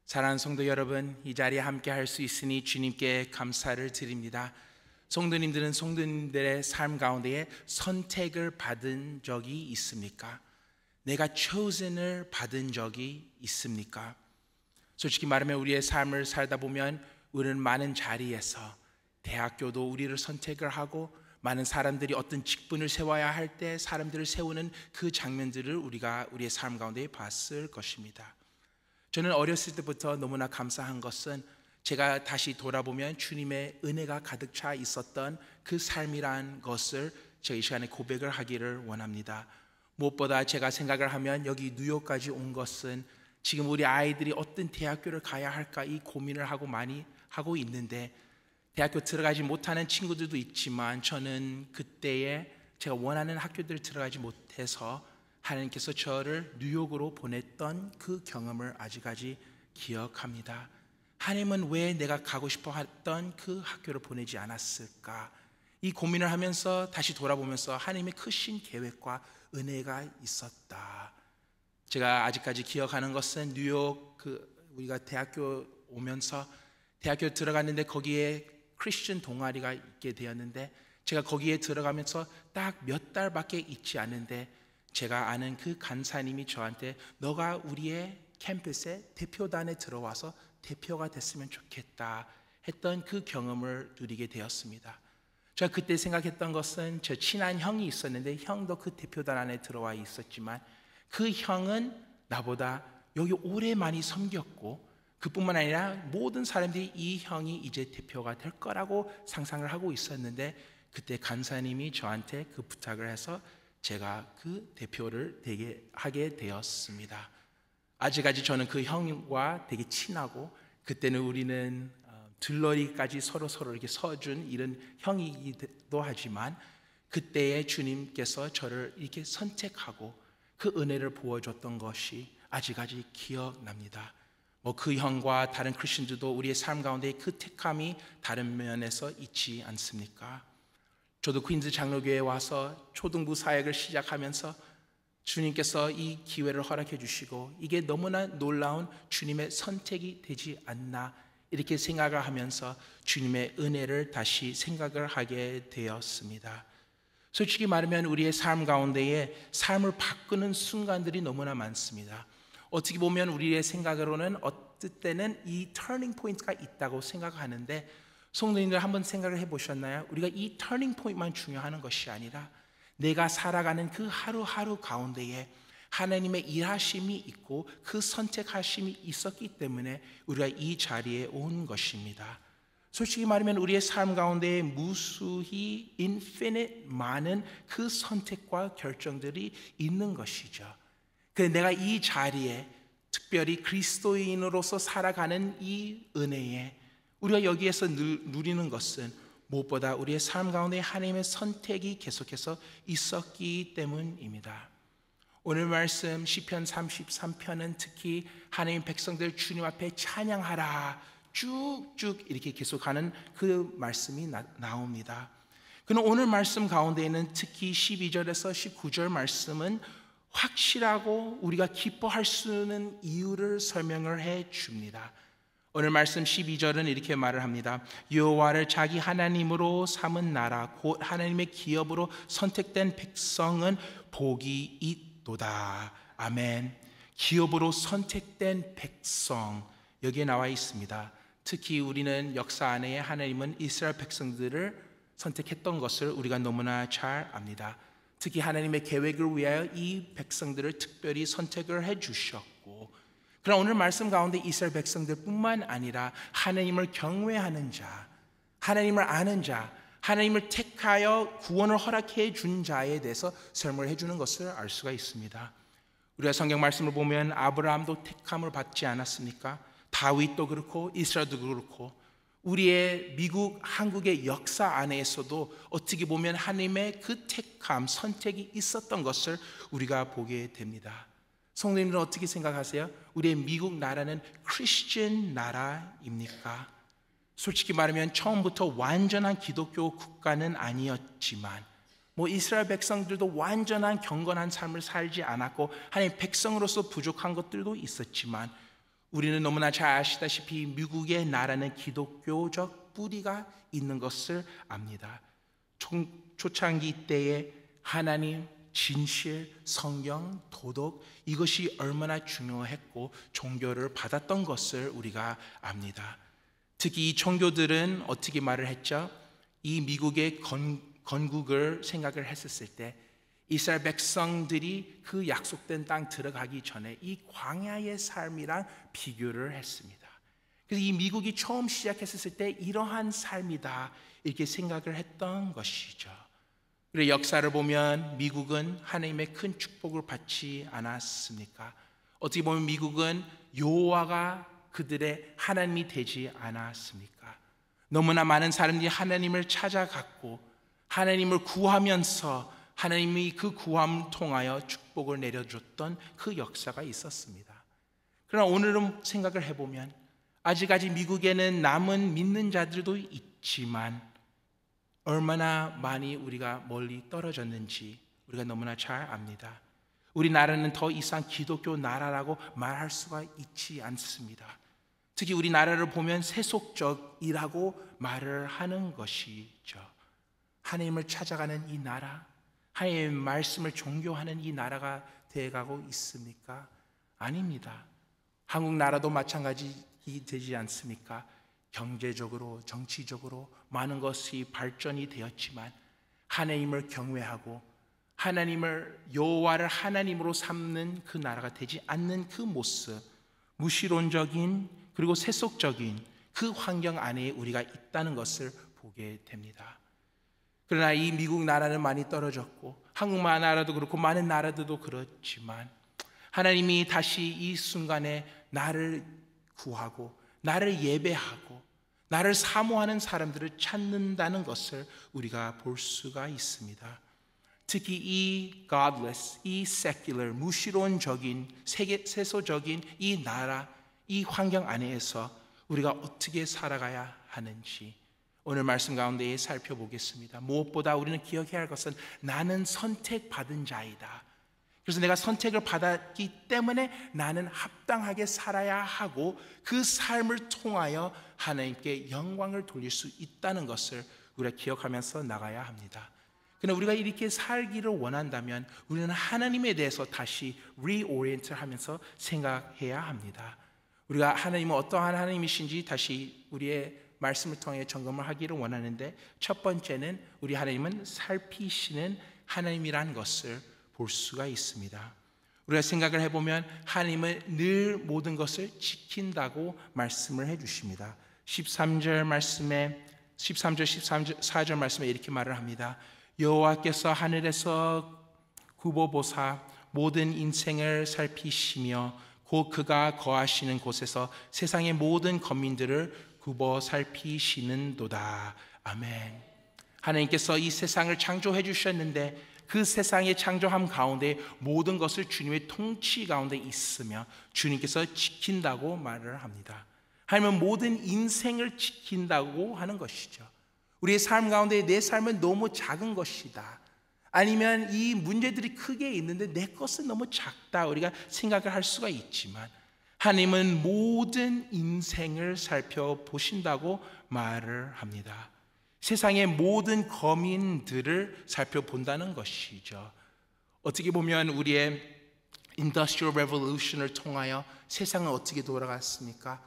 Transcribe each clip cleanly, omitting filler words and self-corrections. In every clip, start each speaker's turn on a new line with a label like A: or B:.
A: 사랑하는 성도 여러분, 이 자리에 함께 할 수 있으니 주님께 감사를 드립니다. 성도님들은 성도님들의 삶 가운데에 선택을 받은 적이 있습니까? 내가 chosen을 받은 적이 있습니까? 솔직히 말하면 우리의 삶을 살다 보면 우리는 많은 자리에서, 대학교도 우리를 선택을 하고 많은 사람들이 어떤 직분을 세워야 할 때 사람들을 세우는 그 장면들을 우리가 우리의 삶 가운데 봤을 것입니다. 저는 어렸을 때부터 너무나 감사한 것은 제가 다시 돌아보면 주님의 은혜가 가득 차 있었던 그 삶이란 것을 제가 이 시간에 고백을 하기를 원합니다. 무엇보다 제가 생각을 하면 여기 뉴욕까지 온 것은 지금 우리 아이들이 어떤 대학교를 가야 할까 이 고민을 하고 많이 하고 있는데, 대학교 들어가지 못하는 친구들도 있지만 저는 그때에 제가 원하는 학교들 들어가지 못해서 하나님께서 저를 뉴욕으로 보냈던 그 경험을 아직까지 기억합니다. 하나님은 왜 내가 가고 싶어 했던 그 학교를 보내지 않았을까? 이 고민을 하면서 다시 돌아보면서 하나님의 크신 계획과 은혜가 있었다. 제가 아직까지 기억하는 것은 뉴욕 우리가 대학교 오면서 대학교 들어갔는데 거기에 크리스천 동아리가 있게 되었는데, 제가 거기에 들어가면서 딱 몇 달밖에 있지 않은데 제가 아는 그 간사님이 저한테 너가 우리의 캠퍼스에 대표단에 들어와서 대표가 됐으면 좋겠다 했던 그 경험을 누리게 되었습니다. 제가 그때 생각했던 것은 저 친한 형이 있었는데 형도 그 대표단 안에 들어와 있었지만 그 형은 나보다 여기 오래 많이 섬겼고 그뿐만 아니라 모든 사람들이 이 형이 이제 대표가 될 거라고 상상을 하고 있었는데, 그때 간사님이 저한테 그 부탁을 해서 제가 그 대표를 하게 되었습니다. 아직까지 저는 그 형과 되게 친하고, 그때는 우리는 들러리까지 서로 이렇게 서준 이런 형이기도 하지만 그때에 주님께서 저를 이렇게 선택하고 그 은혜를 부어줬던 것이 아직까지 기억납니다. 그 형과 다른 크리스천들도 우리의 삶 가운데 그 택함이 다른 면에서 있지 않습니까? 저도 퀸즈 장로교회에 와서 초등부 사역을 시작하면서 주님께서 이 기회를 허락해 주시고 이게 너무나 놀라운 주님의 선택이 되지 않나 이렇게 생각을 하면서 주님의 은혜를 다시 생각을 하게 되었습니다. 솔직히 말하면 우리의 삶 가운데에 삶을 바꾸는 순간들이 너무나 많습니다. 어떻게 보면 우리의 생각으로는 어떨 때는 이 터닝 포인트가 있다고 생각하는데, 성도님들 한번 생각을 해보셨나요? 우리가 이 터닝 포인트만 중요한 것이 아니라 내가 살아가는 그 하루하루 가운데에 하나님의 일하심이 있고 그 선택하심이 있었기 때문에 우리가 이 자리에 온 것입니다. 솔직히 말하면 우리의 삶 가운데에 무수히 인피니트 많은 그 선택과 결정들이 있는 것이죠. 그래서 내가 이 자리에 특별히 그리스도인으로서 살아가는 이 은혜에 우리가 여기에서 누리는 것은 무엇보다 우리의 삶 가운데 하나님의 선택이 계속해서 있었기 때문입니다. 오늘 말씀 시편 33편은 특히 하나님 백성들 주님 앞에 찬양하라 쭉쭉 이렇게 계속하는 그 말씀이 나옵니다. 그럼 오늘 말씀 가운데에는 특히 12절에서 19절 말씀은 확실하고 우리가 기뻐할 수 있는 이유를 설명을 해 줍니다. 오늘 말씀 12절은 이렇게 말을 합니다. 여호와를 자기 하나님으로 삼은 나라 곧 하나님의 기업으로 선택된 백성은 복이 있도다. 아멘. 기업으로 선택된 백성, 여기에 나와 있습니다. 특히 우리는 역사 안에 하나님은 이스라엘 백성들을 선택했던 것을 우리가 너무나 잘 압니다. 특히 하나님의 계획을 위하여 이 백성들을 특별히 선택을 해 주셨고, 그러나 오늘 말씀 가운데 이스라엘 백성들뿐만 아니라 하나님을 경외하는 자, 하나님을 아는 자, 하나님을 택하여 구원을 허락해 준 자에 대해서 설명을 해주는 것을 알 수가 있습니다. 우리가 성경 말씀을 보면 아브라함도 택함을 받지 않았습니까? 다윗도 그렇고 이스라엘도 그렇고 우리의 미국, 한국의 역사 안에서도 어떻게 보면 하나님의 그 택함, 선택이 있었던 것을 우리가 보게 됩니다. 성도님들은 어떻게 생각하세요? 우리의 미국 나라는 크리스천 나라입니까? 솔직히 말하면 처음부터 완전한 기독교 국가는 아니었지만 이스라엘 백성들도 완전한 경건한 삶을 살지 않았고 하나님 백성으로서 부족한 것들도 있었지만 우리는 너무나 잘 아시다시피 미국의 나라는 기독교적 뿌리가 있는 것을 압니다. 초창기 때에 하나님, 진실, 성경, 도덕 이것이 얼마나 중요했고 종교를 받았던 것을 우리가 압니다. 특히 이 종교들은 어떻게 말을 했죠? 이 미국의 건국을 생각을 했었을 때 이스라엘 백성들이 그 약속된 땅 들어가기 전에 이 광야의 삶이랑 비교를 했습니다. 그래서 이 미국이 처음 시작했을 때 이러한 삶이다 이렇게 생각을 했던 것이죠. 그리고 역사를 보면 미국은 하나님의 큰 축복을 받지 않았습니까? 어떻게 보면 미국은 여호와가 그들의 하나님이 되지 않았습니까? 너무나 많은 사람들이 하나님을 찾아갔고 하나님을 구하면서 하나님이 그 구함을 통하여 축복을 내려줬던 그 역사가 있었습니다. 그러나 오늘은 생각을 해보면 아직까지 미국에는 남은 믿는 자들도 있지만 얼마나 많이 우리가 멀리 떨어졌는지 우리가 너무나 잘 압니다. 우리나라는 더 이상 기독교 나라라고 말할 수가 있지 않습니다. 특히 우리나라를 보면 세속적이라고 말을 하는 것이죠. 하나님을 찾아가는 이 나라, 하나님의 말씀을 종교하는 이 나라가 되어가고 있습니까? 아닙니다. 한국 나라도 마찬가지 되지 않습니까? 경제적으로, 정치적으로 많은 것이 발전이 되었지만 하나님을 경외하고 하나님을 여호와를 하나님으로 삼는 그 나라가 되지 않는 그 모습, 무시론적인 그리고 세속적인 그 환경 안에 우리가 있다는 것을 보게 됩니다. 그러나 이 미국 나라는 많이 떨어졌고 한국 나라도 그렇고 많은 나라들도 그렇지만 하나님이 다시 이 순간에 나를 구하고 나를 예배하고 나를 사모하는 사람들을 찾는다는 것을 우리가 볼 수가 있습니다. 특히 이 godless, 이 secular, 무시론적인 세속적인 이 나라, 이 환경 안에서 우리가 어떻게 살아가야 하는지 오늘 말씀 가운데 살펴보겠습니다. 무엇보다 우리는 기억해야 할 것은 나는 선택받은 자이다. 그래서 내가 선택을 받았기 때문에 나는 합당하게 살아야 하고 그 삶을 통하여 하나님께 영광을 돌릴 수 있다는 것을 우리가 기억하면서 나가야 합니다. 그러나 우리가 이렇게 살기를 원한다면 우리는 하나님에 대해서 다시 리오리엔트 하면서 생각해야 합니다. 우리가 하나님은 어떠한 하나님이신지 다시 우리의 말씀을 통해 점검을 하기를 원하는데 첫 번째는 우리 하나님은 살피시는 하나님이라는 것을 볼 수가 있습니다. 우리가 생각을 해보면 하나님은 늘 모든 것을 지킨다고 말씀을 해주십니다. 13절 말씀에 14절 말씀에 이렇게 말을 합니다. 여호와께서 하늘에서 굽어보사 모든 인생을 살피시며 곧 그가 거하시는 곳에서 세상의 모든 거민들을 굽어 살피시는도다. 아멘. 하나님께서 이 세상을 창조해 주셨는데 그 세상의 창조함 가운데 모든 것을 주님의 통치 가운데 있으며 주님께서 지킨다고 말을 합니다. 하나님은 모든 인생을 지킨다고 하는 것이죠. 우리의 삶 가운데 내 삶은 너무 작은 것이다. 아니면 이 문제들이 크게 있는데 내 것은 너무 작다. 우리가 생각을 할 수가 있지만 하나님은 모든 인생을 살펴보신다고 말을 합니다. 세상의 모든 거민들을 살펴본다는 것이죠. 어떻게 보면 우리의 Industrial Revolution을 통하여 세상은 어떻게 돌아갔습니까?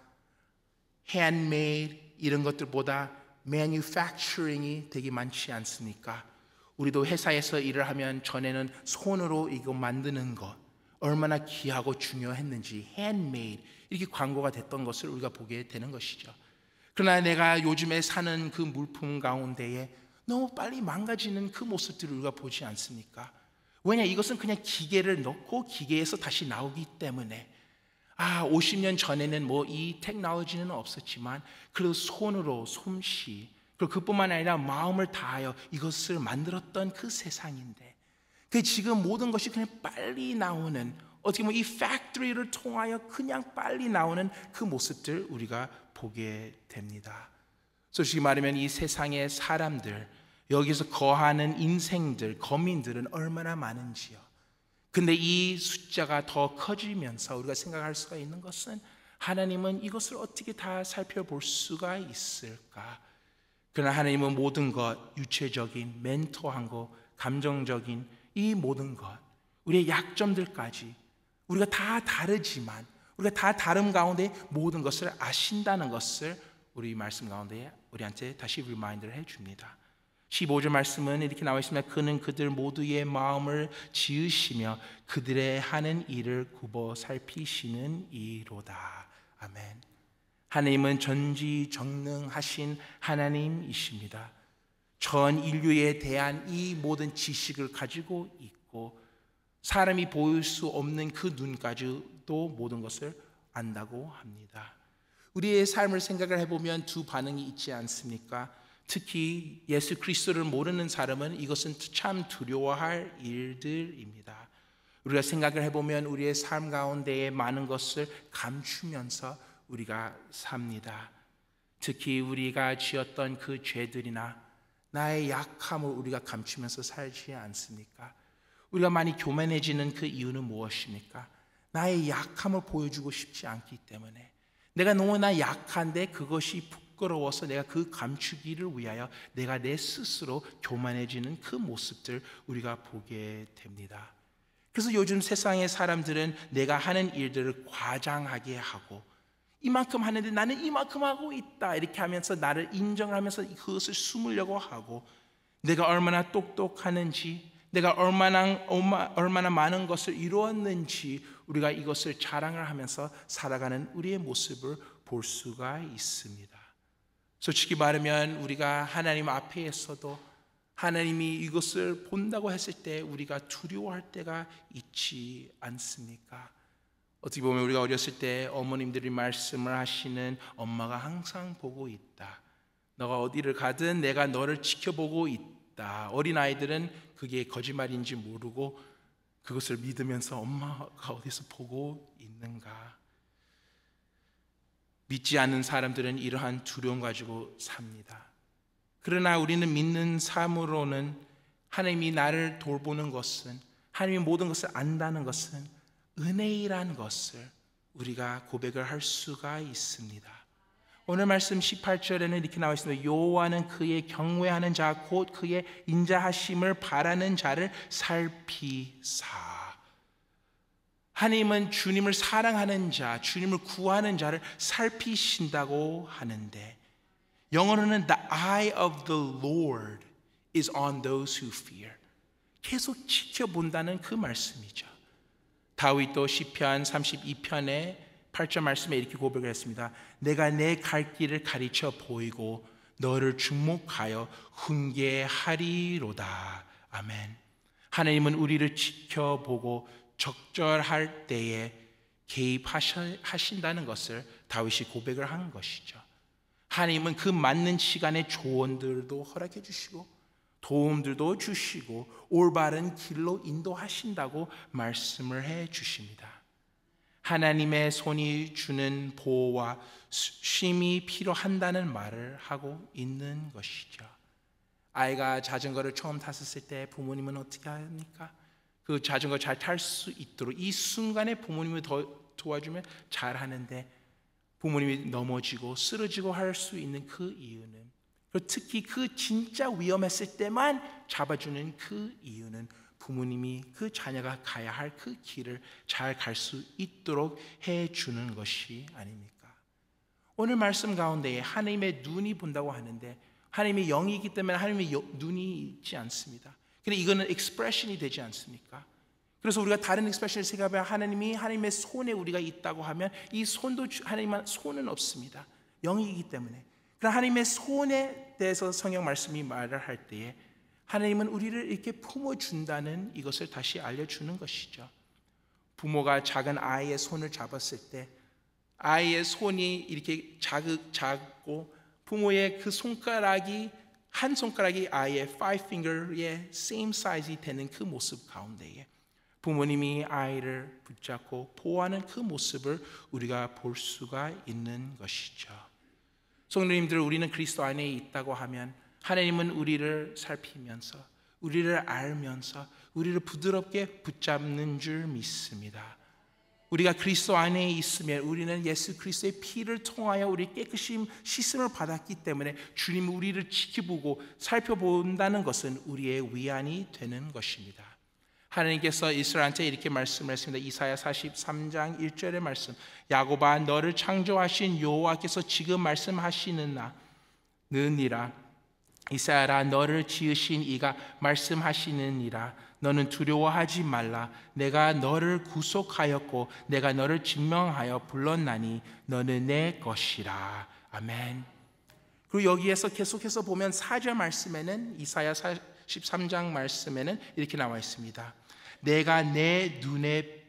A: Handmade 이런 것들보다 Manufacturing이 되게 많지 않습니까? 우리도 회사에서 일을 하면 전에는 손으로 이거 만드는 것 얼마나 귀하고 중요했는지 handmade 이렇게 광고가 됐던 것을 우리가 보게 되는 것이죠. 그러나 내가 요즘에 사는 그 물품 가운데에 너무 빨리 망가지는 그 모습들을 우리가 보지 않습니까? 왜냐? 이것은 그냥 기계를 넣고 기계에서 다시 나오기 때문에 50년 전에는 뭐 이 테크놀로지는 없었지만 그래도 손으로 솜씨 그리고 그뿐만 아니라 마음을 다하여 이것을 만들었던 그 세상인데 그 지금 모든 것이 그냥 빨리 나오는 어떻게 보면 이 팩토리를 통하여 그냥 빨리 나오는 그 모습들 우리가 보게 됩니다. 솔직히 말하면 이 세상의 사람들 여기서 거하는 인생들 거민들은 얼마나 많은지요. 근데 이 숫자가 더 커지면서 우리가 생각할 수가 있는 것은 하나님은 이것을 어떻게 다 살펴볼 수가 있을까? 그러나 하나님은 모든 것, 유체적인, 멘토한 것, 감정적인 이 모든 것, 우리의 약점들까지 우리가 다 다르지만 우리가 다 다름 가운데 모든 것을 아신다는 것을 우리 말씀 가운데 우리한테 다시 리마인드를 해줍니다. 15절 말씀은 이렇게 나와 있습니다. 그는 그들 모두의 마음을 지으시며 그들의 하는 일을 굽어 살피시는 이로다. 아멘. 하나님은 전지전능하신 하나님이십니다. 전 인류에 대한 이 모든 지식을 가지고 있고 사람이 보일 수 없는 그 눈까지도 모든 것을 안다고 합니다. 우리의 삶을 생각을 해보면 두 반응이 있지 않습니까? 특히 예수 그리스도를 모르는 사람은 이것은 참 두려워할 일들입니다. 우리가 생각을 해보면 우리의 삶 가운데에 많은 것을 감추면서 우리가 삽니다. 특히 우리가 지었던 그 죄들이나 나의 약함을 우리가 감추면서 살지 않습니까? 우리가 많이 교만해지는 그 이유는 무엇입니까? 나의 약함을 보여주고 싶지 않기 때문에, 내가 너무나 약한데 그것이 부끄러워서 내가 그 감추기를 위하여 내가 내 스스로 교만해지는 그 모습들 우리가 보게 됩니다. 그래서 요즘 세상의 사람들은 내가 하는 일들을 과장하게 하고, 이만큼 하는데 나는 이만큼 하고 있다 이렇게 하면서 나를 인정하면서 그것을 숨으려고 하고, 내가 얼마나 똑똑하는지, 내가 얼마나 많은 것을 이루었는지 우리가 이것을 자랑을 하면서 살아가는 우리의 모습을 볼 수가 있습니다. 솔직히 말하면 우리가 하나님 앞에서도 하나님이 이것을 본다고 했을 때 우리가 두려워할 때가 있지 않습니까? 어떻게 보면 우리가 어렸을 때 어머님들이 말씀을 하시는 엄마가 항상 보고 있다. 너가 어디를 가든 내가 너를 지켜보고 있다. 어린아이들은 그게 거짓말인지 모르고 그것을 믿으면서 엄마가 어디서 보고 있는가. 믿지 않는 사람들은 이러한 두려움 가지고 삽니다. 그러나 우리는 믿는 삶으로는 하나님이 나를 돌보는 것은, 하나님이 모든 것을 안다는 것은 은혜이라는 것을 우리가 고백을 할 수가 있습니다. 오늘 말씀 18절에는 이렇게 나와 있습니다. 여호와는 그의 경외하는 자 곧 그의 인자하심을 바라는 자를 살피사. 하나님은 주님을 사랑하는 자, 주님을 구하는 자를 살피신다고 하는데, 영어로는 The eye of the Lord is on those who fear. 계속 지켜본다는 그 말씀이죠. 다윗도 시편 32편의 8절 말씀에 이렇게 고백을 했습니다. 내가 내 갈 길을 가르쳐 보이고 너를 주목하여 훈계하리로다. 아멘. 하나님은 우리를 지켜보고 적절할 때에 개입하신다는 것을 다윗이 고백을 한 것이죠. 하나님은 그 맞는 시간에 조언들도 허락해 주시고 도움들도 주시고 올바른 길로 인도하신다고 말씀을 해 주십니다. 하나님의 손이 주는 보호와 쉼이 필요한다는 말을 하고 있는 것이죠. 아이가 자전거를 처음 탔을 때 부모님은 어떻게 합니까? 그 자전거 잘 탈 수 있도록 이 순간에 부모님이 도와주면 잘 하는데, 부모님이 넘어지고 쓰러지고 할 수 있는 그 이유는, 특히 그 진짜 위험했을 때만 잡아주는 그 이유는 부모님이 그 자녀가 가야 할 그 길을 잘 갈 수 있도록 해주는 것이 아닙니까? 오늘 말씀 가운데에 하나님의 눈이 본다고 하는데, 하나님의 영이기 때문에 하나님의 눈이 있지 않습니다. 근데 이거는 expression이 되지 않습니까? 그래서 우리가 다른 expression을 생각하면 하나님이 하나님의 손에 우리가 있다고 하면 이 손도 하나님만 손은 없습니다. 영이기 때문에. 그러나 하나님의 손에 대해서 성경 말씀이 말을 할 때에 하나님은 우리를 이렇게 품어준다는 이것을 다시 알려주는 것이죠. 부모가 작은 아이의 손을 잡았을 때 아이의 손이 이렇게 작고 부모의 그 손가락이, 한 손가락이 아이의 five finger의 same size이 되는 그 모습 가운데에 부모님이 아이를 붙잡고 보호하는 그 모습을 우리가 볼 수가 있는 것이죠. 성도님들, 우리는 그리스도 안에 있다고 하면 하나님은 우리를 살피면서, 우리를 알면서 우리를 부드럽게 붙잡는 줄 믿습니다. 우리가 그리스도 안에 있으면 우리는 예수 그리스도의 피를 통하여 우리 깨끗이 씻음을 받았기 때문에 주님이 우리를 지켜보고 살펴본다는 것은 우리의 위안이 되는 것입니다. 하나님께서 이스라엘한테 이렇게 말씀을 했습니다. 이사야 43장 1절의 말씀, 야곱아 너를 창조하신 여호와께서 지금 말씀하시느니라, 이스라엘아 너를 지으신 이가 말씀하시느니라, 너는 두려워하지 말라. 내가 너를 구속하였고 내가 너를 증명하여 불렀나니 너는 내 것이라. 아멘. 그리고 여기에서 계속해서 보면 4절 말씀에는, 이사야 43장 말씀에는 이렇게 나와 있습니다. 내가 내 눈에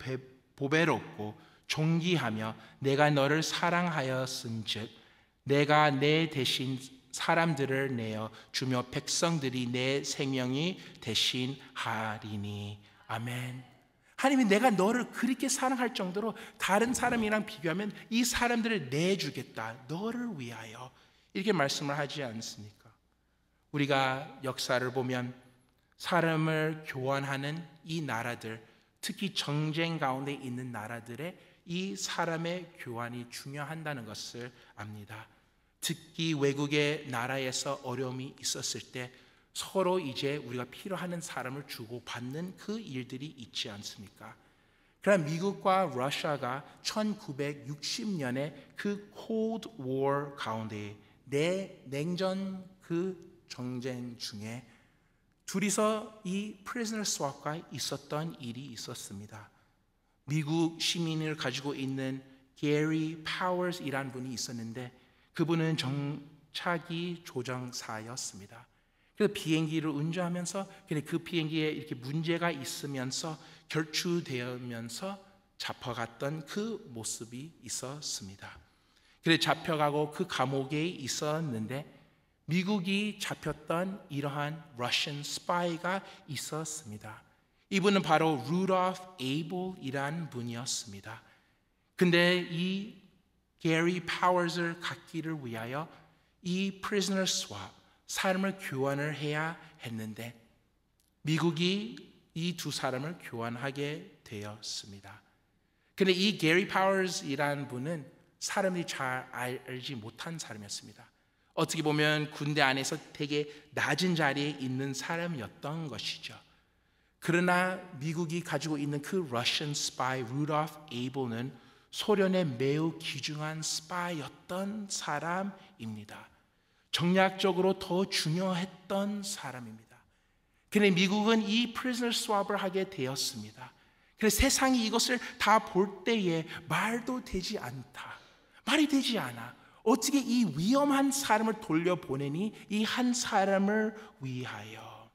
A: 보배롭고 존귀하며 내가 너를 사랑하였은즉 내가 내 대신 사람들을 내어 주며 백성들이 내 생명이 대신하리니. 아멘. 하나님이 내가 너를 그렇게 사랑할 정도로 다른 사람이랑 비교하면 이 사람들을 내주겠다, 너를 위하여, 이렇게 말씀을 하지 않습니까? 우리가 역사를 보면 사람을 교환하는 이 나라들, 특히 정쟁 가운데 있는 나라들의 이 사람의 교환이 중요하다는 것을 압니다. 특히 외국의 나라에서 어려움이 있었을 때 서로 이제 우리가 필요하는 사람을 주고 받는 그 일들이 있지 않습니까? 그러나 미국과 러시아가 1960년에 그 Cold War 가운데, 냉전 그 전쟁 중에 둘이서 이 prisoner swap가 있었던 일이 있었습니다. 미국 시민을 가지고 있는 게리 파워스이라는 분이 있었는데 그분은 정차기 조정사였습니다. 그래서 비행기를 운전하면서 그 비행기에 이렇게 문제가 있으면서 결추되면서 잡혀갔던 그 모습이 있었습니다. 그래서 잡혀가고 그 감옥에 있었는데 미국이 잡혔던 이러한 러시안 스파이가 있었습니다. 이분은 바로 루돌프 에이블이라는 분이었습니다. 근데 이 게리 파워스를 갖기를 위하여 이 prisoner swap, 사람을 교환을 해야 했는데 미국이 이 두 사람을 교환하게 되었습니다. 근데 이 게리 파워스이라는 분은 사람들이 잘 알지 못한 사람이었습니다. 어떻게 보면 군대 안에서 되게 낮은 자리에 있는 사람이었던 것이죠. 그러나 미국이 가지고 있는 그 러시안 스파이 루돌프 에이블은 소련의 매우 귀중한 스파이였던 사람입니다. 정략적으로 더 중요했던 사람입니다. 그런데 미국은 이 prisoner swap을 하게 되었습니다. 그래서 세상이 이것을 다 볼 때에 말도 되지 않다, 말이 되지 않아. 어떻게 이 위험한 사람을 돌려보내니, 이 한 사람을 위하여.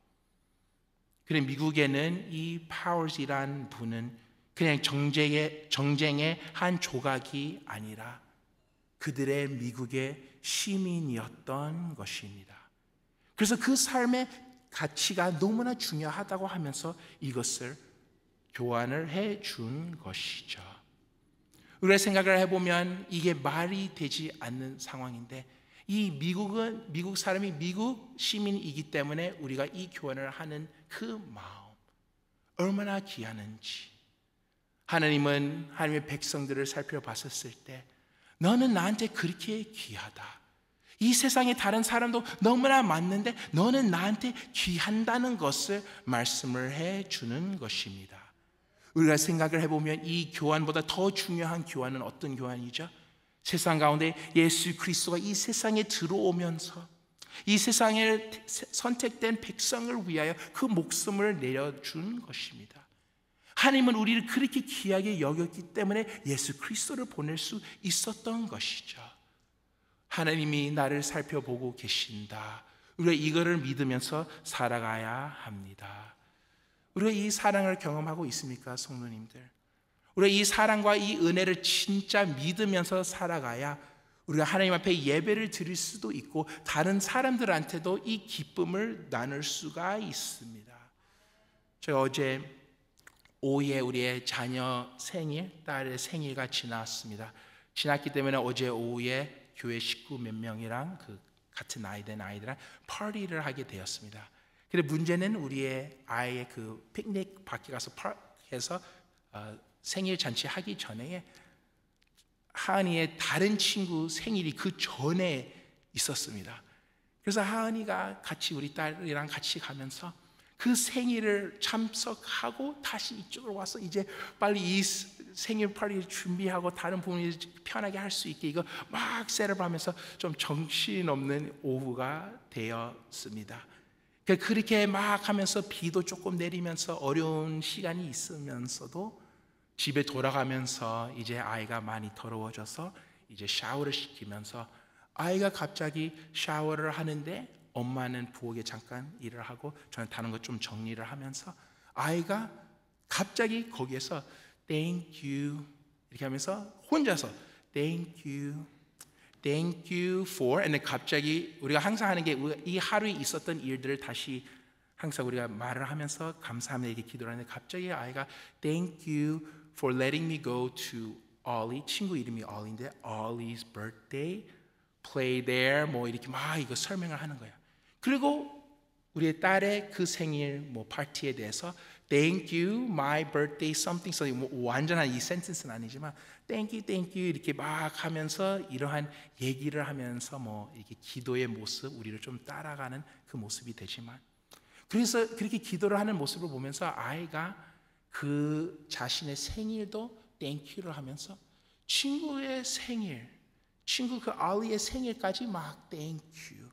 A: 그래 미국에는 이 파워스이란 분은 그냥 정쟁의 한 조각이 아니라 그들의 미국의 시민이었던 것입니다. 그래서 그 삶의 가치가 너무나 중요하다고 하면서 이것을 교환을 해준 것이죠. 우리가 생각을 해보면 이게 말이 되지 않는 상황인데 이 미국 사람이 미국 시민이기 때문에 우리가 이 교환을 하는 그 마음 얼마나 귀하는지. 하나님은 하나님의 백성들을 살펴봤었을 때 너는 나한테 그렇게 귀하다. 이 세상에 다른 사람도 너무나 많은데 너는 나한테 귀한다는 것을 말씀을 해주는 것입니다. 우리가 생각을 해보면 이 교환보다 더 중요한 교환은 어떤 교환이죠? 세상 가운데 예수 그리스도가 이 세상에 들어오면서 이 세상에 선택된 백성을 위하여 그 목숨을 내려준 것입니다. 하나님은 우리를 그렇게 귀하게 여겼기 때문에 예수 그리스도를 보낼 수 있었던 것이죠. 하나님이 나를 살펴보고 계신다. 우리가 이거를 믿으면서 살아가야 합니다. 우리가 이 사랑을 경험하고 있습니까, 성도님들? 우리가 이 사랑과 이 은혜를 진짜 믿으면서 살아가야 우리가 하나님 앞에 예배를 드릴 수도 있고 다른 사람들한테도 이 기쁨을 나눌 수가 있습니다. 제가 어제 오후에 우리의 자녀 생일, 딸의 생일가 지났기 때문에 어제 오후에 교회 식구 몇 명이랑 그 같은 나이 된 아이들랑 파티를 하게 되었습니다. 근데 문제는 우리의 아이의 그 피크닉 밖에 가서 파크해서 생일 잔치 하기 전에 하은이의 다른 친구 생일이 그 전에 있었습니다. 그래서 하은이가 같이 우리 딸이랑 같이 가면서 그 생일을 참석하고 다시 이쪽으로 와서 이제 빨리 이 생일 파티 준비하고 다른 부모님이 편하게 할 수 있게 이거 막 셋업하면서 좀 정신없는 오후가 되었습니다. 그렇게 막 하면서 비도 조금 내리면서 어려운 시간이 있으면서도 집에 돌아가면서 이제 아이가 많이 더러워져서 이제 샤워를 시키면서 아이가 갑자기 샤워를 하는데 엄마는 부엌에 잠깐 일을 하고 저는 다른 거 좀 정리를 하면서 아이가 갑자기 거기에서 Thank you 이렇게 하면서 혼자서 Thank you for and 갑자기 우리가 항상 하는 게 이 하루에 있었던 일들을 다시 항상 우리가 말을 하면서 감사합니다 이렇게 기도를 하는데 갑자기 아이가 Thank you for letting me go to Ollie 친구 이름이 Ollie인데 Ollie's birthday play there 뭐 이렇게 막 이거 설명을 하는 거예요. 그리고 우리의 딸의 그 생일 뭐 파티에 대해서 Thank you, my birthday something 뭐 완전한 이 센텐스는 아니지만 Thank you 이렇게 막 하면서 이러한 얘기를 하면서 뭐 이렇게 기도의 모습 우리를 좀 따라가는 그 모습이 되지만 그래서 그렇게 기도를 하는 모습을 보면서 아이가 그 자신의 생일도 Thank you를 하면서 친구의 생일 친구 그 알리의 생일까지 막 Thank you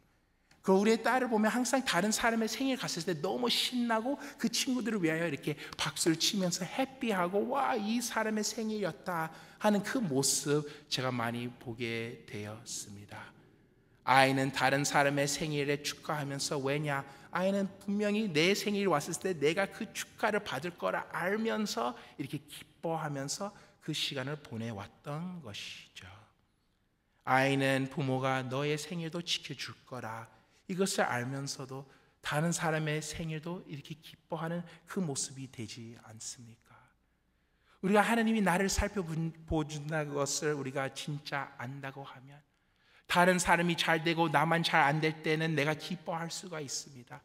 A: 그 우리의 딸을 보면 항상 다른 사람의 생일 갔을 때 너무 신나고 그 친구들을 위하여 이렇게 박수를 치면서 해피하고 와 이 사람의 생일이었다 하는 그 모습 제가 많이 보게 되었습니다. 아이는 다른 사람의 생일에 축하하면서 왜냐 아이는 분명히 내 생일이 왔을 때 내가 그 축하를 받을 거라 알면서 이렇게 기뻐하면서 그 시간을 보내왔던 것이죠. 아이는 부모가 너의 생일도 지켜줄 거라 이것을 알면서도 다른 사람의 생일도 이렇게 기뻐하는 그 모습이 되지 않습니까? 우리가 하나님이 나를 살펴보준다는 것을 우리가 진짜 안다고 하면 다른 사람이 잘 되고 나만 잘 안 될 때는 내가 기뻐할 수가 있습니다.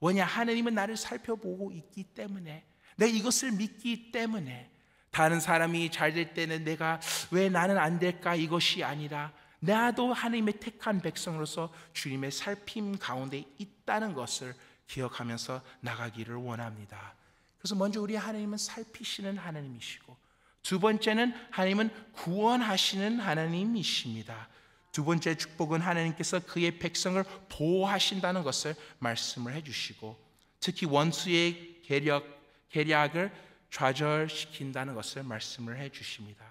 A: 왜냐 하나님은 나를 살펴보고 있기 때문에 내가 이것을 믿기 때문에 다른 사람이 잘 될 때는 내가 왜 나는 안 될까 이것이 아니라 나도 하나님의 택한 백성으로서 주님의 살핌 가운데 있다는 것을 기억하면서 나가기를 원합니다. 그래서 먼저 우리 하나님은 살피시는 하나님이시고 두 번째는 하나님은 구원하시는 하나님이십니다. 두 번째 축복은 하나님께서 그의 백성을 보호하신다는 것을 말씀을 해주시고 특히 원수의 계략을 좌절시킨다는 것을 말씀을 해주십니다.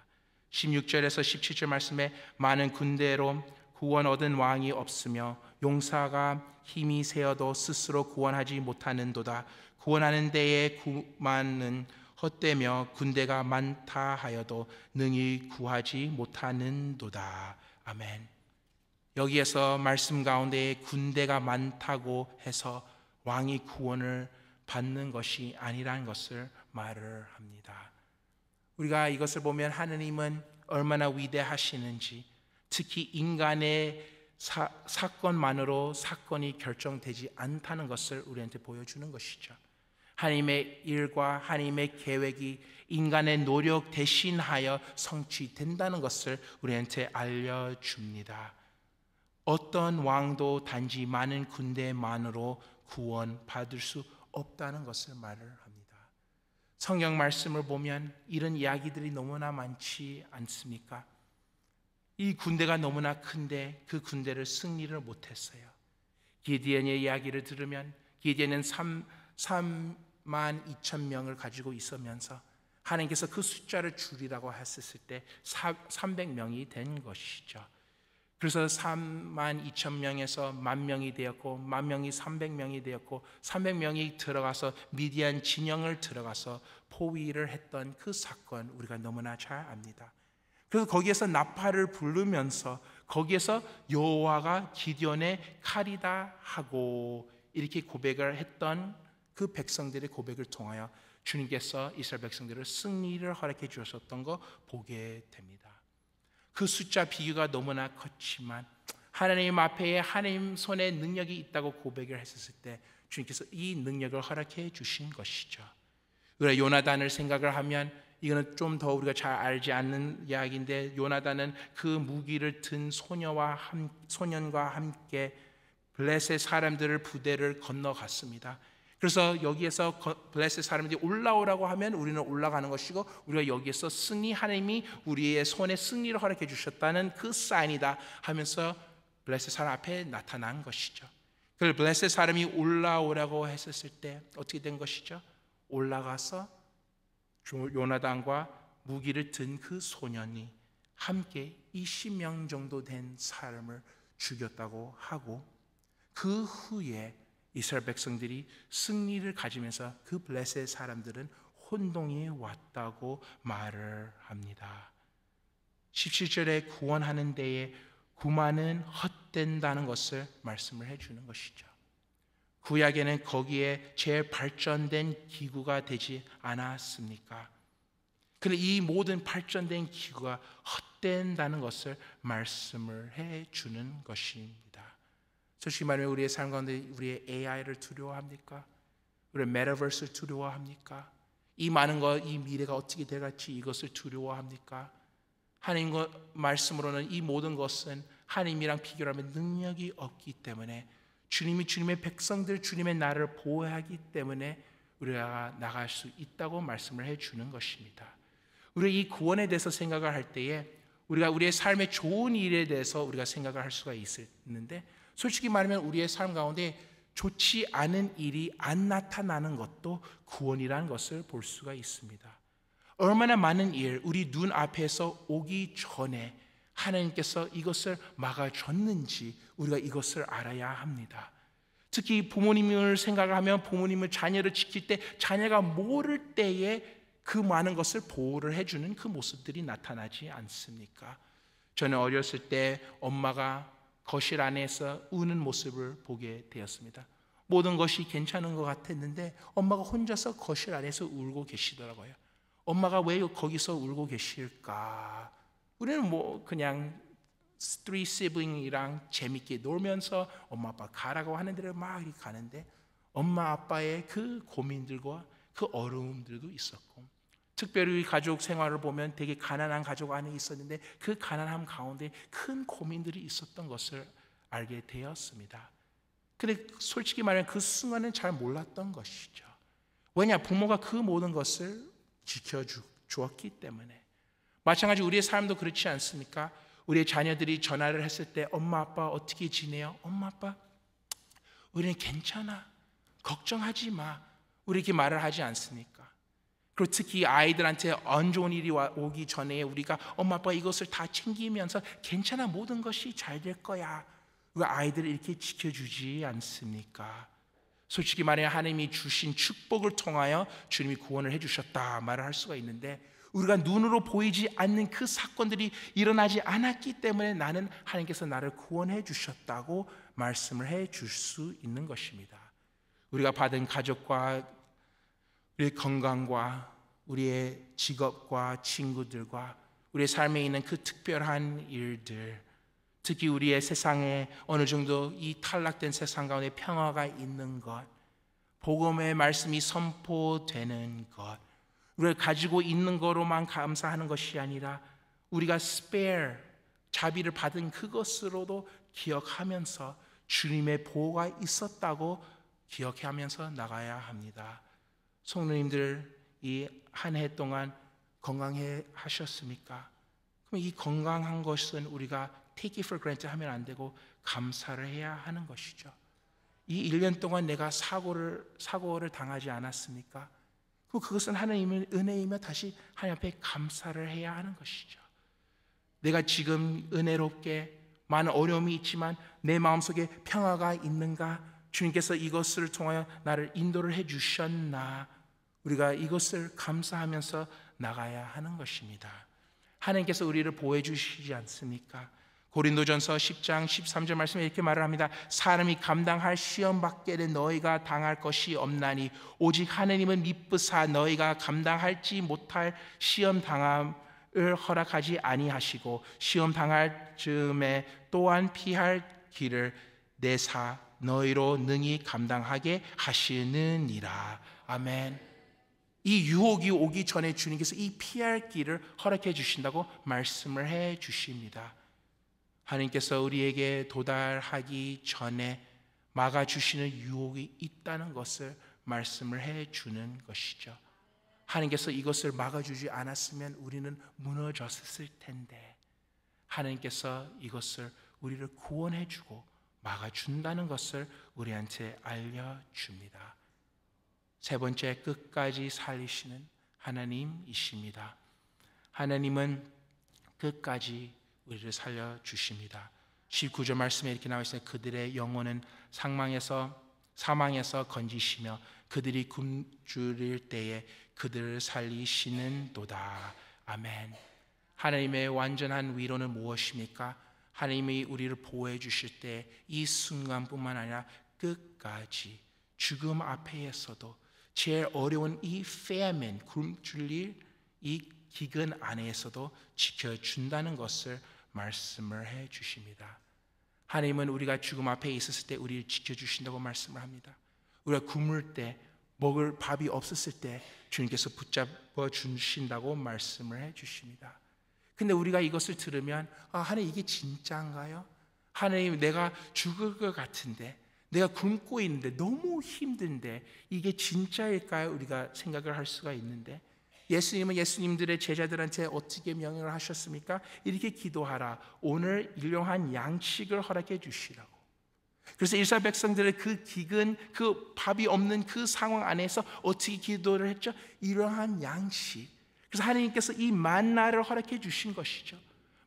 A: 16절에서 17절 말씀에 많은 군대로 구원 얻은 왕이 없으며 용사가 힘이 세어도 스스로 구원하지 못하는도다. 구원하는 데에 구만은 헛되며 군대가 많다 하여도 능히 구하지 못하는도다. 아멘. 여기에서 말씀 가운데 군대가 많다고 해서 왕이 구원을 받는 것이 아니라는 것을 말을 합니다. 우리가 이것을 보면 하나님은 얼마나 위대하시는지 특히 인간의 사건만으로 사건이 결정되지 않다는 것을 우리한테 보여주는 것이죠. 하나님의 일과 하나님의 계획이 인간의 노력 대신하여 성취된다는 것을 우리한테 알려줍니다. 어떤 왕도 단지 많은 군대만으로 구원받을 수 없다는 것을 말을 합니다. 성경 말씀을 보면 이런 이야기들이 너무나 많지 않습니까? 이 군대가 너무나 큰데 그 군대를 승리를 못했어요. 기드ion의 이야기를 들으면 기드ion은 3만 2천 명을 가지고 있으면서 하나님께서 그 숫자를 줄이라고 했을 때 300명이 된 것이죠. 그래서 3만 2천 명에서 10,000명이 되었고 10,000명이 300명이 되었고 300명이 들어가서 미디안 진영을 들어가서 포위를 했던 그 사건 우리가 너무나 잘 압니다. 그래서 거기에서 나팔을 부르면서 거기에서 여호와가 기드ion의 칼이다 하고 이렇게 고백을 했던 그 백성들의 고백을 통하여 주님께서 이스라엘 백성들을 승리를 허락해 주셨던 거 보게 됩니다. 그 숫자 비교가 너무나 컸지만 하나님 앞에 하나님 손에 능력이 있다고 고백을 했었을 때 주님께서 이 능력을 허락해 주신 것이죠. 우리가 요나단을 생각을 하면 이거는 좀 더 우리가 잘 알지 않는 이야기인데, 요나단은 그 무기를 든 소년과 함께 블레셋 사람들을 부대를 건너갔습니다. 그래서 여기에서 블레셋 사람들이 올라오라고 하면 우리는 올라가는 것이고, 우리가 여기에서 승리, 하나님이 우리의 손에 승리를 허락해 주셨다는 그 사인이다 하면서 블레셋 사람 앞에 나타난 것이죠. 그 블레셋 사람이 올라오라고 했었을 때 어떻게 된 것이죠? 올라가서 요나단과 무기를 든 그 소년이 함께 20명 정도 된 사람을 죽였다고 하고, 그 후에 이스라엘 백성들이 승리를 가지면서 그 블레셋 사람들은 혼동이 왔다고 말을 합니다. 17절에 구원하는 데에 구만은 헛된다는 것을 말씀을 해주는 것이죠. 구약에는 거기에 제일 발전된 기구가 되지 않았습니까? 그런데 이 모든 발전된 기구가 헛된다는 것을 말씀을 해주는 것입니다. 솔직히 말하면 우리의 삶 가운데 우리의 AI를 두려워합니까? 우리의 메타버스를 두려워합니까? 이 많은 것, 이 미래가 어떻게 될지 이것을 두려워합니까? 하나님과 말씀으로는 이 모든 것은 하나님이랑 비교하면 능력이 없기 때문에, 주님이 주님의 백성들, 주님의 나라를 보호하기 때문에 우리가 나갈 수 있다고 말씀을 해주는 것입니다. 우리가 이 구원에 대해서 생각을 할 때에 우리가 우리의 삶의 좋은 일에 대해서 우리가 생각을 할 수가 있는데, 솔직히 말하면 우리의 삶 가운데 좋지 않은 일이 안 나타나는 것도 구원이라는 것을 볼 수가 있습니다. 얼마나 많은 일, 우리 눈 앞에서 오기 전에 하나님께서 이것을 막아줬는지 우리가 이것을 알아야 합니다. 특히 부모님을 생각을 하면 부모님을 자녀를 지킬 때 자녀가 모를 때에 그 많은 것을 보호를 해주는 그 모습들이 나타나지 않습니까? 저는 어렸을 때 엄마가 거실 안에서 우는 모습을 보게 되었습니다. 모든 것이 괜찮은 것 같았는데 엄마가 혼자서 거실 안에서 울고 계시더라고요. 엄마가 왜 거기서 울고 계실까? 우리는 그냥 3 sibling이랑 재밌게 놀면서 엄마 아빠 가라고 하는 데를 막 이렇게 가는데, 엄마 아빠의 그 고민들과 그 어려움들도 있었고, 특별히 가족 생활을 보면 되게 가난한 가족 안에 있었는데 그 가난함 가운데 큰 고민들이 있었던 것을 알게 되었습니다. 근데 솔직히 말하면 그 순간은 잘 몰랐던 것이죠. 왜냐? 부모가 그 모든 것을 지켜주었기 때문에. 마찬가지로 우리의 삶도 그렇지 않습니까? 우리의 자녀들이 전화를 했을 때 엄마 아빠 어떻게 지내요? 엄마 아빠 우리는 괜찮아, 걱정하지 마, 우리 이렇게 말을 하지 않습니까? 그리고 특히 아이들한테 안 좋은 일이 오기 전에 우리가 엄마 아빠 이것을 다 챙기면서 괜찮아, 모든 것이 잘 될 거야, 우리 아이들을 이렇게 지켜주지 않습니까? 솔직히 말해 하나님이 주신 축복을 통하여 주님이 구원을 해주셨다 말을 할 수가 있는데, 우리가 눈으로 보이지 않는 그 사건들이 일어나지 않았기 때문에 나는 하나님께서 나를 구원해 주셨다고 말씀을 해 줄 수 있는 것입니다. 우리가 받은 가족과 우리의 건강과 우리의 직업과 친구들과 우리의 삶에 있는 그 특별한 일들, 특히 우리의 세상에 어느 정도 이 탈락된 세상 가운데 평화가 있는 것, 복음의 말씀이 선포되는 것, 우리가 가지고 있는 거로만 감사하는 것이 아니라 우리가 spare, 자비를 받은 그것으로도 기억하면서 주님의 보호가 있었다고 기억하면서 나가야 합니다. 성도님들, 이 한 해 동안 건강해 하셨습니까? 그럼 이 건강한 것은 우리가 take it for granted 하면 안 되고 감사를 해야 하는 것이죠. 이 1년 동안 내가 사고를 당하지 않았습니까? 그것은 하나님의 은혜이며 다시 하나님 앞에 감사를 해야 하는 것이죠. 내가 지금 은혜롭게 많은 어려움이 있지만 내 마음속에 평화가 있는가? 주님께서 이것을 통하여 나를 인도를 해 주셨나? 우리가 이것을 감사하면서 나가야 하는 것입니다. 하나님께서 우리를 보호해 주시지 않습니까? 고린도전서 10장 13절 말씀에 이렇게 말을 합니다. 사람이 감당할 시험 밖에는 너희가 당할 것이 없나니 오직 하나님은 미쁘사 너희가 감당할지 못할 시험 당함을 허락하지 아니하시고 시험 당할 즈음에 또한 피할 길을 내사 너희로 능히 감당하게 하시느니라. 아멘. 이 유혹이 오기 전에 주님께서 이 피할 길을 허락해 주신다고 말씀을 해 주십니다. 하나님께서 우리에게 도달하기 전에 막아주시는 유혹이 있다는 것을 말씀을 해 주는 것이죠. 하나님께서 이것을 막아주지 않았으면 우리는 무너졌을 텐데 하나님께서 이것을 우리를 구원해 주고 막아준다는 것을 우리한테 알려줍니다. 세 번째, 끝까지 살리시는 하나님이십니다. 하나님은 끝까지 우리를 살려주십니다. 19절 말씀에 이렇게 나와 있어요. 그들의 영혼은 사망에서 건지시며 그들이 굶주릴 때에 그들을 살리시는도다. 아멘. 하나님의 완전한 위로는 무엇입니까? 하나님이 우리를 보호해 주실 때 이 순간뿐만 아니라 끝까지 죽음 앞에서도 제일 어려운 이 famine, 굶주릴 이 기근 안에서도 지켜준다는 것을 말씀을 해 주십니다. 하나님은 우리가 죽음 앞에 있었을 때 우리를 지켜주신다고 말씀을 합니다. 우리가 굶을 때, 먹을 밥이 없었을 때 주님께서 붙잡아 주신다고 말씀을 해 주십니다. 근데 우리가 이것을 들으면 하나님 이게 진짜인가요? 하나님 내가 죽을 것 같은데 내가 굶고 있는데 너무 힘든데 이게 진짜일까요? 우리가 생각을 할 수가 있는데 예수님은 예수님들의 제자들한테 어떻게 명령을 하셨습니까? 이렇게 기도하라. 오늘 일용한 양식을 허락해 주시라고. 그래서 이스라엘 백성들의 그 기근, 그 밥이 없는 그 상황 안에서 어떻게 기도를 했죠? 일용한 양식. 그래서 하나님께서 이 만나를 허락해 주신 것이죠.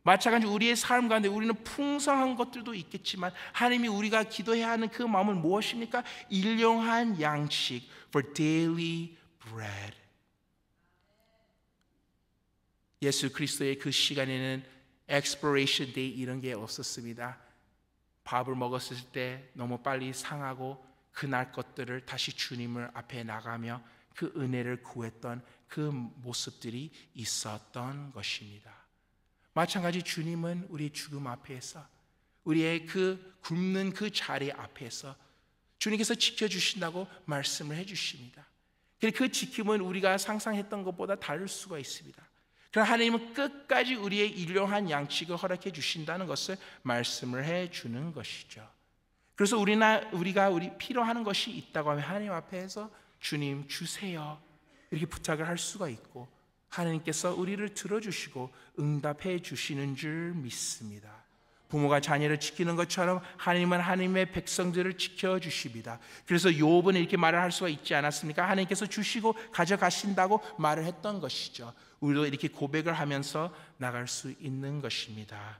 A: 마찬가지로 우리의 삶 가운데 우리는 풍성한 것들도 있겠지만 하나님이 우리가 기도해야 하는 그 마음은 무엇입니까? 일용한 양식, for daily bread. 예수 그리스도의 그 시간에는 expiration date 이런 게 없었습니다. 밥을 먹었을 때 너무 빨리 상하고 그날 것들을 다시 주님을 앞에 나가며 그 은혜를 구했던 그 모습들이 있었던 것입니다. 마찬가지 주님은 우리 죽음 앞에서 우리의 그 굶는 그 자리 앞에서 주님께서 지켜주신다고 말씀을 해주십니다. 그 지킴은 우리가 상상했던 것보다 다를 수가 있습니다. 그러나 하나님은 끝까지 우리의 일용한 양식을 허락해 주신다는 것을 말씀을 해주는 것이죠. 그래서 우리가 필요한 것이 있다고 하면 하나님 앞에서 주님 주세요 이렇게 부탁을 할 수가 있고 하나님께서 우리를 들어주시고 응답해 주시는 줄 믿습니다. 부모가 자녀를 지키는 것처럼 하나님은 하나님의 백성들을 지켜주십니다. 그래서 욥은 이렇게 말을 할 수가 있지 않았습니까? 하나님께서 주시고 가져가신다고 말을 했던 것이죠. 우리도 이렇게 고백을 하면서 나갈 수 있는 것입니다.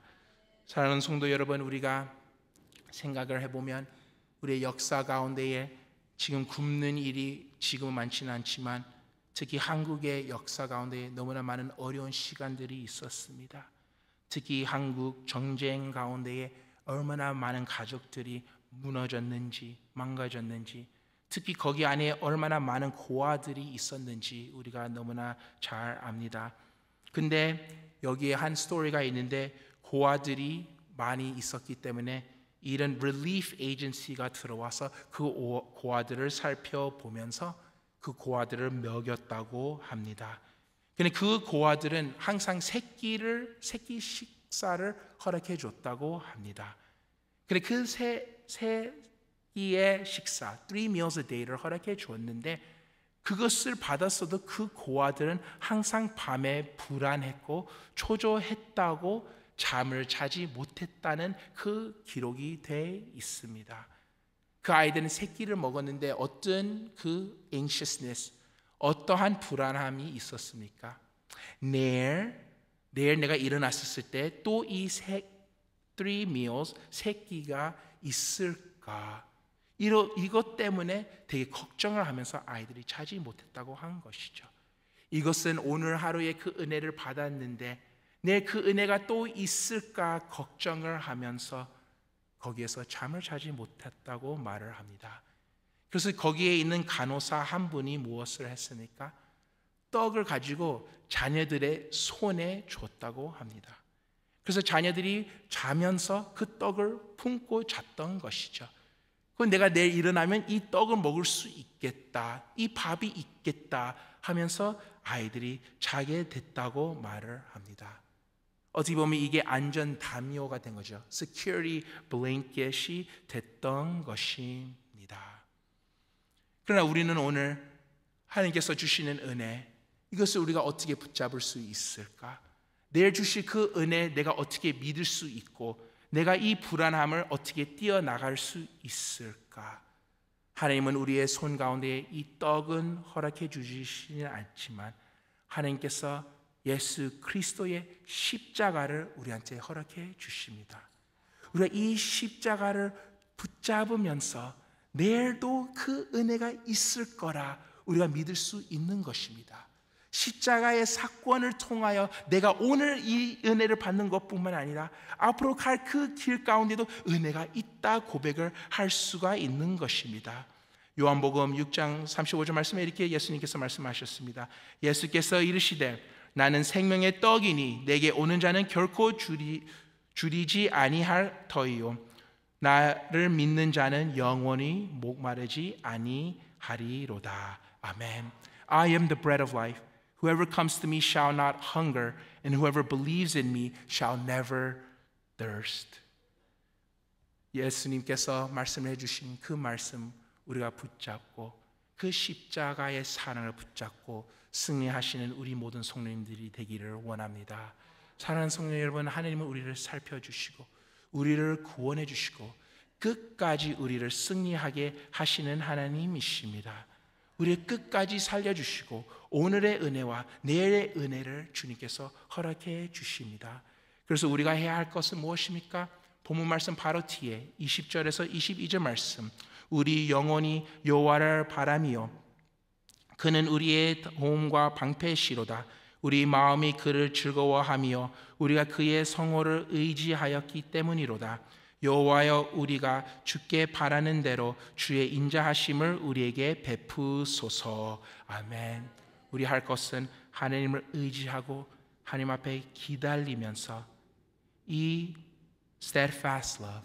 A: 사랑하는 성도 여러분, 우리가 생각을 해보면 우리의 역사 가운데에 지금 굶는 일이 지금은 많지는 않지만 특히 한국의 역사 가운데 너무나 많은 어려운 시간들이 있었습니다. 특히 한국 정쟁 가운데에 얼마나 많은 가족들이 무너졌는지 망가졌는지 특히 거기 안에 얼마나 많은 고아들이 있었는지 우리가 너무나 잘 압니다. 근데 여기에 한 스토리가 있는데 고아들이 많이 있었기 때문에 이런 relief agency가 들어와서 그 고아들을 살펴보면서 그 고아들을 먹였다고 합니다. 근데 그 고아들은 항상 새끼 식사를 허락해 줬다고 합니다. 근데 그 새끼의 식사, 3 meals a day를 허락해 줬는데 그것을 받았어도 그 고아들은 항상 밤에 불안했고 초조했다고 잠을 자지 못했다는 그 기록이 돼 있습니다. 그 아이들은 새끼를 먹었는데 어떤 그 anxiousness, 어떠한 불안함이 있었습니까? 내일 내가 일어났을 때 또 이 3 meals, 새끼가 있을까? 이것 때문에 되게 걱정을 하면서 아이들이 자지 못했다고 한 것이죠. 이것은 오늘 하루에 그 은혜를 받았는데 내일 그 은혜가 또 있을까 걱정을 하면서 거기에서 잠을 자지 못했다고 말을 합니다. 그래서 거기에 있는 간호사 한 분이 무엇을 했습니까? 떡을 가지고 자녀들의 손에 줬다고 합니다. 그래서 자녀들이 자면서 그 떡을 품고 잤던 것이죠. 그럼 내가 내일 일어나면 이 떡을 먹을 수 있겠다, 이 밥이 있겠다 하면서 아이들이 자게 됐다고 말을 합니다. 어떻게 보면 이게 안전 담요가 된 거죠. Security blanket이 됐던 것입니다. 그러나 우리는 오늘 하나님께서 주시는 은혜, 이것을 우리가 어떻게 붙잡을 수 있을까? 내일 주실 그 은혜 내가 어떻게 믿을 수 있고 내가 이 불안함을 어떻게 뛰어나갈 수 있을까? 하나님은 우리의 손 가운데 이 떡은 허락해 주시지는 않지만 하나님께서 예수 그리스도의 십자가를 우리한테 허락해 주십니다. 우리가 이 십자가를 붙잡으면서 내일도 그 은혜가 있을 거라 우리가 믿을 수 있는 것입니다. 십자가의 사건을 통하여 내가 오늘 이 은혜를 받는 것뿐만 아니라 앞으로 갈 그 길 가운데도 은혜가 있다 고백을 할 수가 있는 것입니다. 요한복음 6장 35절 말씀에 이렇게 예수님께서 말씀하셨습니다. 예수께서 이르시되 나는 생명의 떡이니 내게 오는 자는 결코 줄이지 아니할 터이요 나를 믿는 자는 영원히 목마르지 아니하리로다. 아멘. I am the bread of life. Whoever comes to me shall not hunger, and whoever believes in me shall never thirst. 예수님께서 말씀해 주신 그 말씀 우리가 붙잡고 그 십자가의 사랑을 붙잡고 승리하시는 우리 모든 성도님들이 되기를 원합니다. 사랑하는 성도 여러분, 하나님은 우리를 살펴주시고 우리를 구원해 주시고 끝까지 우리를 승리하게 하시는 하나님이십니다. 우리를 끝까지 살려주시고 오늘의 은혜와 내일의 은혜를 주님께서 허락해 주십니다. 그래서 우리가 해야 할 것은 무엇입니까? 본문 말씀 바로 뒤에 20절에서 22절 말씀, 우리 영혼이 여호와를 바라며 그는 우리의 도움과 방패시로다. 우리 마음이 그를 즐거워하며 우리가 그의 성호를 의지하였기 때문이로다. 여호와여 우리가 주께 바라는 대로 주의 인자하심을 우리에게 베푸소서. 아멘. 우리 할 것은 하나님을 의지하고 하나님 앞에 기다리면서 이 steadfast love,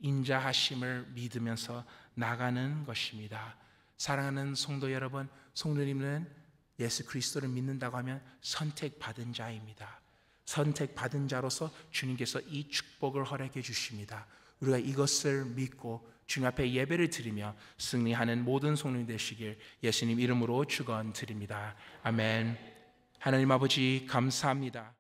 A: 인자하심을 믿으면서 나가는 것입니다. 사랑하는 성도 여러분, 성도님은 예수 그리스도를 믿는다고 하면 선택받은 자입니다. 선택받은 자로서 주님께서 이 축복을 허락해 주십니다. 우리가 이것을 믿고 주님 앞에 예배를 드리며 승리하는 모든 성도님 되시길 예수님 이름으로 축원드립니다. 아멘. 하나님 아버지 감사합니다.